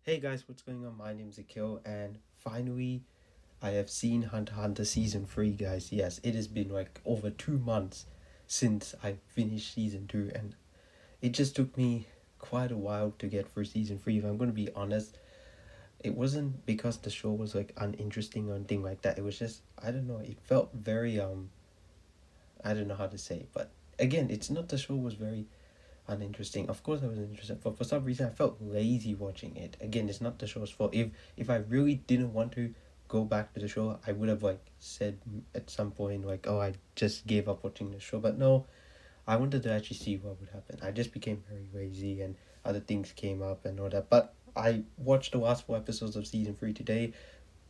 Hey guys, what's going on? My name's Akil, and finally, I have seen Hunter x Hunter season 3, guys. Yes, it has been like over 2 months since I finished season 2, and it just took me quite a while to get through season 3. If I'm going to be honest, it wasn't because the show was like uninteresting or anything like that. It was just, I don't know, it felt very, I don't know how to say it, but again, it's not the show was very uninteresting. Of course, I was interested, but for some reason, I felt lazy watching it. Again, it's not the show's fault. If I really didn't want to go back to the show, I would have like said at some point like, "Oh, I just gave up watching the show." But no, I wanted to actually see what would happen. I just became very lazy, and other things came up and all that. But I watched the last 4 episodes of season 3 today,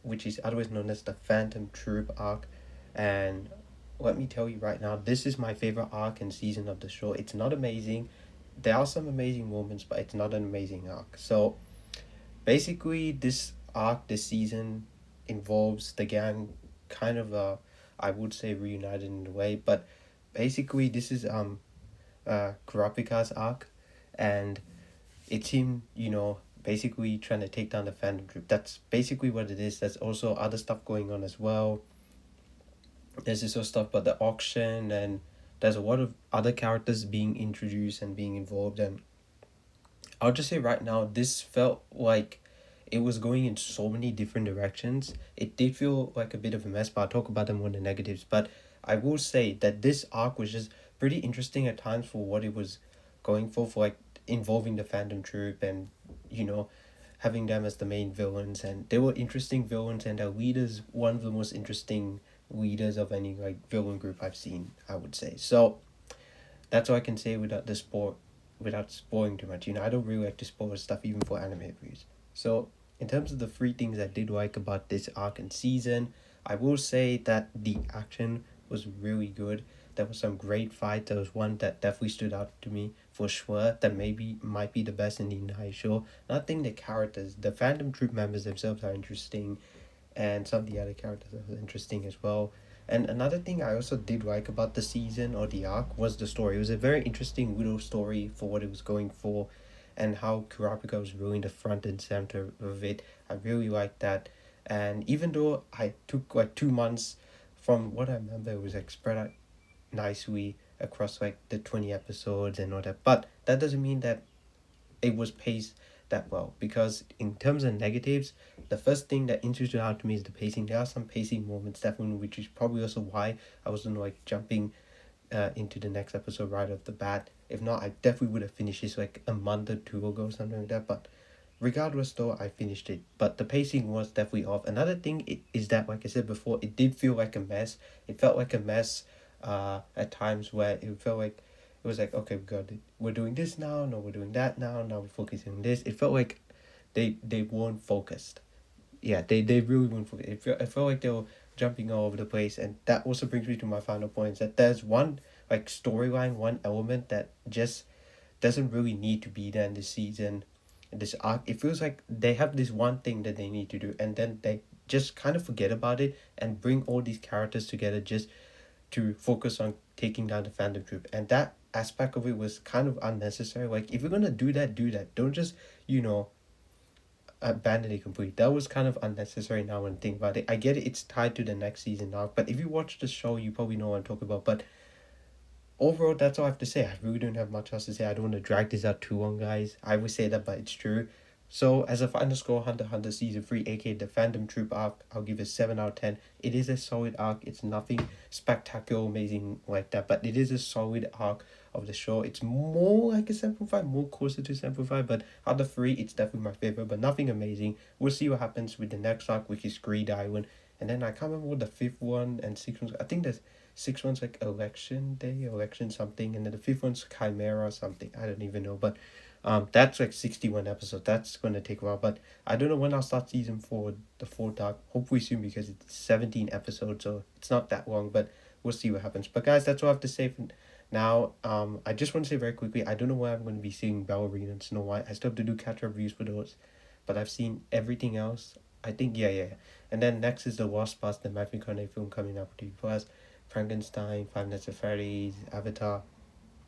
which is otherwise known as the Phantom Troop arc, and let me tell you right now, this is my favorite arc and season of the show. It's not amazing. There are some amazing moments, but it's not an amazing arc. So basically, this arc, this season, involves the gang kind of I would say reunited in a way, but basically this is Kurapika's arc, and it's him, basically trying to take down the Phantom Troop. That's basically what it is. There's also other stuff going on as well. There's this sort of stuff about the auction, and there's a lot of other characters being introduced and being involved. And I'll just say right now, this felt like it was going in so many different directions. It did feel like a bit of a mess, but I'll talk about them on the negatives. But I will say that this arc was just pretty interesting at times for what it was going for like involving the Phantom Troop and, you know, having them as the main villains. And they were interesting villains, and their leaders, one of the most interesting leaders of any like villain group I've seen, I would say. So that's all I can say without the sport, without spoiling too much. I don't really like to spoil stuff even for anime reviews. So in terms of the three things I did like about this arc and season, I will say that the action was really good. There was some great fights. There was one that definitely stood out to me for sure. That maybe might be the best in the entire show. And I think the characters, the Phantom Troop members themselves are interesting, and some of the other characters are interesting as well. And another thing I also did like about the season or the arc was the story. It was a very interesting little story for what it was going for, and how Kurapika was really the front and center of it. I really liked that. And even though I took like 2 months, from what I remember, it was like spread out nicely across like the 20 episodes and all that. But that doesn't mean that it was paced that well, because in terms of negatives, the first thing that interested out to me is the pacing. There are some pacing moments definitely, which is probably also why I wasn't like jumping into the next episode right off the bat. If not, I definitely would have finished this like a month or two ago, something like that. But regardless, though, I finished it. But the pacing was definitely off. Another thing is that, like I said before, it did feel like a mess. It felt like a mess at times, where it felt like it was like, okay, we're doing this now, no, we're doing that now, now we're focusing on this. It felt like they weren't focused. Yeah, they really weren't focused. It felt like they were jumping all over the place. And that also brings me to my final point, is that there's one like storyline, one element that just doesn't really need to be there in this season, in this arc. It feels like they have this one thing that they need to do, and then they just kind of forget about it and bring all these characters together just to focus on taking down the Phantom Troop. And that aspect of it was kind of unnecessary. Like, if you're gonna do that, do that. Don't just, you know, abandon it completely. That was kind of unnecessary now when I think about it. I get it, it's tied to the next season now, but if you watch the show, you probably know what I'm talking about. But overall, that's all I have to say. I really don't have much else to say. I don't want to drag this out too long, guys. I would say that, but it's true. So, as a final score, Hunter x Hunter Season 3, aka the Phantom Troop arc, I'll give it 7 out of 10. It is a solid arc. It's nothing spectacular, amazing like that, but it is a solid arc of the show. It's more like a 7.5, more closer to 7.5, but out of the three, it's definitely my favorite, but nothing amazing. We'll see what happens with the next arc, which is Greed Island. And then I can't remember what the fifth one and sixth one. I think there's sixth one's like election day, election something, and then the fifth one's chimera or something. I don't even know, but that's like 61 episodes. That's gonna take a while, but I don't know when I'll start season 4, the fourth arc. Hopefully soon, because it's 17 episodes, so it's not that long. But we'll see what happens. But guys, that's all I have to say for now. I just want to say very quickly, I don't know where I'm going to be seeing Ballerina and Snow White. I still have to do catch up reviews for those, but I've seen everything else. I think, yeah. And then next is the Wasp Pass, the Matthew McConaughey film coming up to you. Plus Frankenstein, Five Nights at Freddy's, Avatar.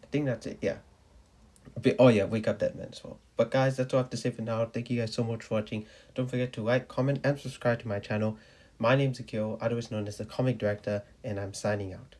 I think that's it. Yeah. Oh yeah, Wake Up Dead Man as well. But guys, that's all I have to say for now. Thank you guys so much for watching. Don't forget to like, comment, and subscribe to my channel. My name's Akil, otherwise known as the Comic Director, and I'm signing out.